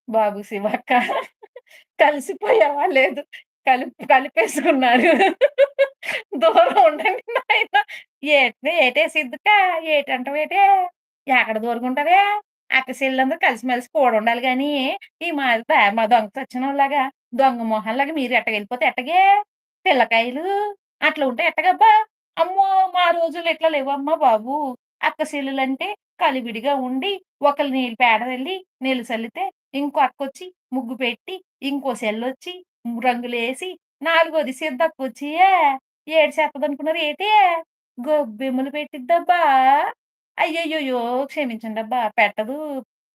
బాబు శివక్క కలిసిపోయావా? లేదు. కలిపేసుకున్నారు. దూరం ఉండండి నాయన. ఏటేసిద్దికా? ఏటంటావేటే? ఎక్కడ దూరంగుంటదే? అక్క చెల్లెలందరూ కలిసిమెలిసి కూడుండాలి గానీ, ఈ మాది మా దొంగ సచ్చినోళ్ళలాగా, దొంగ మొహాల్లాగా మీరు ఎట్టగెళ్ళిపోతే ఎట్టగే? పిల్లకాయలు అట్లా ఉంటే ఎట్టగబ్బా? అమ్మో! మా రోజుల్లో ఇట్లా లేవమ్మా బాబు. అక్క చెల్లెలంటే కలివిడిగా ఉండి, ఒకళ్ళు నీళ్ళు పేడ చల్లి, నీళ్ళు చల్లితే, ఇంకో అక్కొచ్చి ముగ్గు పెట్టి, ఇంకో చెల్లొచ్చి రంగులేసి, నాలుగోది సిద్దక్కొచ్చి ఏటి చేత్తదనుకున్నారు ఏటి? గొబ్బెమ్మలు పెట్టిద్దబ్బా! అయ్యయ్యయ్యో! క్షమించండబ్బా! పెట్టదు.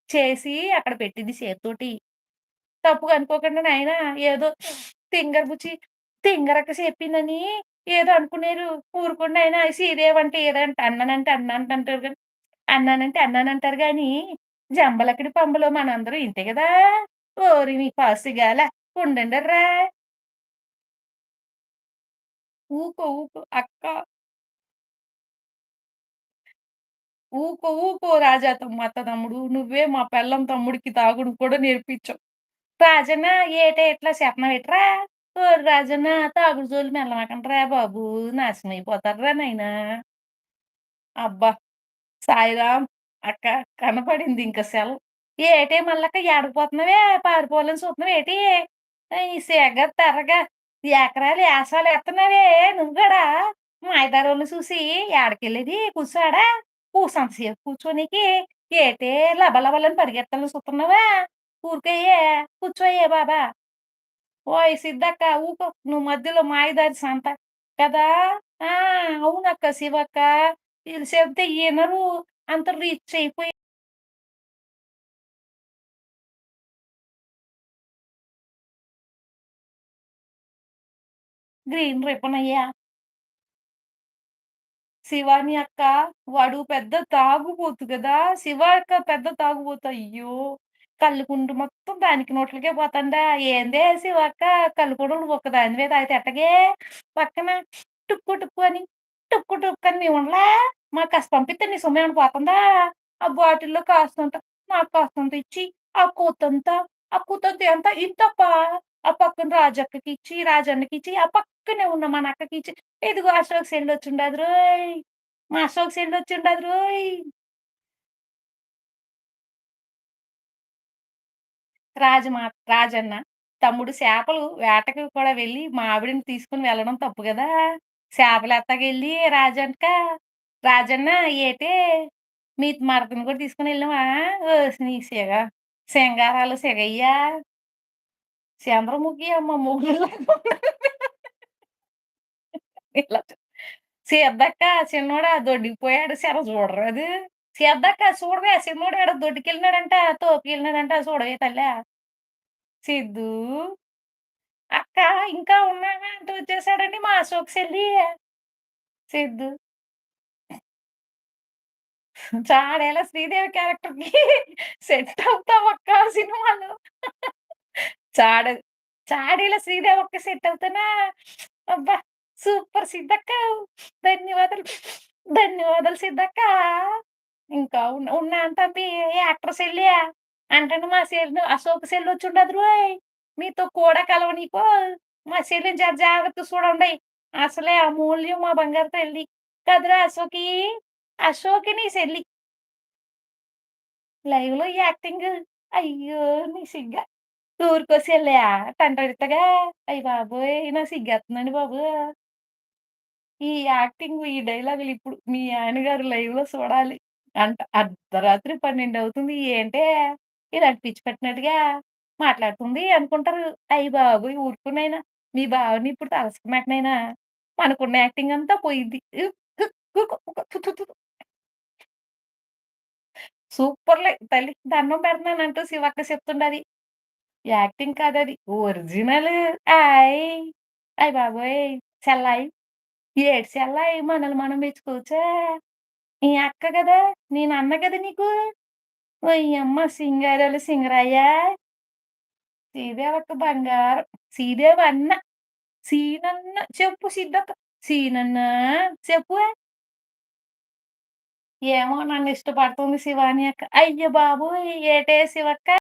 చేసి అక్కడ పెట్టిద్ది చేత్తోటి. తప్పుగా అనుకోకండి నాయనా. ఏదో తింగర బుచ్చి తింగరక్క చెప్పిందని ఏదో అనుకునేరు. ఊరుకోండి నాయనా. సీదేవంటే ఏదంటే అన్నానంటే అన్నానంటారు గాని అన్నానంటే అన్నానంటారు గానీ, జంబలక్కడి పంబలో మనందరం ఇంతే గదా! ఓరి మీ పాసిగాల ఉండండర్రా! ఊకో అక్క ఊకో రాజా తమ్ముడు. నువ్వే మా పెళ్ళాం తమ్ముడికి తాగుడు కూడా నేర్పించావు. రాజన్న ఏటే ఇట్లా చెప్పనవేట్రా? ఓరి రాజన్న తాగుడు జోలికి ఎళ్ళమాకండ్రా బాబు! నాశనమైపోతార్రా నాయనా! అబ్బా! సాయిరాం అక్క కనపడిందింక సెల. ఏటే మల్లక్క ఏడకపోతున్నావే? పారిపోవాలని చూత్తన్నావేటి? ఈ సిగ్గ తర్రగా ఎకరాలు ఏసాలేత్తన్నావే నువ్వు గూడా? మాయదారోళ్ళని చూసి ఏడకెళ్ళేది కూర్చో ఆడ. కూసంత సేపు కూర్చోనీకి ఏటే లబలబలని పరిగెత్తాలని చూత్తన్నావా? ఊరికేయే కూర్చోయే బాబా! ఓయ్ సిద్దక్క ఊకో. నువ్వు మధ్యలో మాయదారి సంత. కదా! ఆ! అవునక్క శివక్క. ఈళ్ళు చెప్తే ఇనరు. అంత రిచ్ అయిపోయి గ్రీన్ రిబ్బనయ్యా. శివాని అక్క వాడు పెద్ద తాగుబోతు గదా! శివ అక్క పెద్ద తాగుబోతు. అయ్యో! కల్లుకుంటూ మొత్తం దానికి నోట్లకే పోతందా! ఏందే శివక్క కల్లు కూడా నువ్వు ఒక్కదానివే తాగితే ఎట్టగే? పక్కన టుక్కు టుక్కు అని, టుక్కు టుక్కు అని మేముండలా? మాకు కాస్త పంపిత్తే నీ సొమ్మేమన్నా పోతందా? ఆ బాటిల్‌లో కాస్తంత నాకు కాస్తంత ఇచ్చి, ఆ కూతంత ఎంత ఇంతప్పా. ఆ పక్కన రాజక్కకిచ్చి, రాజన్నకిచ్చి, ఆ పక్కనే ఉన్న మన అక్కకిచ్చి, ఇదిగో అశోక్ సెల్లొచ్చుండాదిరోయ్! మా అశోక్ సెల్లొచ్చుండాదిరోయ్! రాజన్న తమ్ముడు చేపలు వేటకి కూడా వెళ్ళి మా ఆవిడని తీసుకొని వెళ్ళడం తప్పు గదా! చేపలెత్తాకెళ్ళి రాజన్న ఏటే మీ మరదని కూడా తీసుకొనెళ్ళావా? ఓసిని సింగారాలు సిగయ్యా! చంద్రముఖి అమ్మ మొగుడులాగా ఇలా సీద్దక్క చిన్నోడా దొడ్డికిపోయాడు జర చూడరాదు. సీద్దక్క చూడవే చిన్నోడు ఏడో దొడ్డికెళ్ళినాడంట, తోపుకెళ్ళినాడంట చూడవే తల్లా. సిద్ధూ, అక్క ఇంకా ఉన్నావా అంటూ వచ్చేసాడండి మా అశోక్ సెల్లి. సిద్ధు, చాడేలా శ్రీదేవి క్యారెక్టర్‌కి సెట్ అవుతావక్క సినిమాలో. చాడ చాడీల శ్రీదేవక్క సెట్ అవుతానా? అబ్బా! సూపర్ సిద్దక్క. ధన్యవాదాలు. ధన్యవాదాలు సిద్దక్క. ఇంకా ఉన్నా అంతంది యాక్టర్ సెల్లి. అంటండి మా సెల్లు అశోక్ సెల్లొచ్చుండదురోయ్! మీతో కూడా కలవనీకో. మా చెల్లిని జర జాగ్రత్తగా చూడండి. అసలే అమూల్యం మా బంగారు తల్లి. కదురా అశోకి. అశోకి నీ సెల్లి. లైవ్‌లో యాక్టింగు. అయ్యో! నీ సిగ్గ. ఊరికోసెళ్ళా టంటరిట్టగా. అయ్య బాబోయ్! నాకు సిగ్గేత్తందండి బాబు. ఈ యాక్టింగు, ఈ డైలాగులు ఇప్పుడు మీ ఆయన గారు లైవ్‌లో చూడాలి. అర్ధరాత్రి 12 అవుతుంది. ఏంటే ఇలాంటి పిచ్చి పట్టినట్టుగా మాట్లాడుతుంది అనుకుంటారు. అయ్య బాబోయ్! ఊరుకోనైనా. మీ బావని ఇప్పుడు తలుసుకున్నాకనైనా మనకున్న యాక్టింగ్ అంతా పోయిద్ది. థు థు థు. సూపర్‌లే తల్లి దండం పెడతన్నానంటూ శివక్క చెప్తుండది. యాక్టింగ్ కాదది. ఒరిజినల్. ఆయ్! అయ్య బాబోయ్! చెల్లాయి. ఏటి చెల్లాయి మనల్ని మనం మెచ్చుకోవచ్చా? నీ అక్క గదా! నేనన్న గదా నీకు. ఓయమ్మ సింగారాలు సింగరాయ. శ్రీదేవక్క బంగారం. శ్రీదేవన్న. సీనన్న చెప్పు సిద్ధక్క. సీనన్నా చెప్పు. ఏమో నన్నిష్టపడుతుంది శివాని అక్క. అయ్య బాబోయ్! ఏటే శివక్క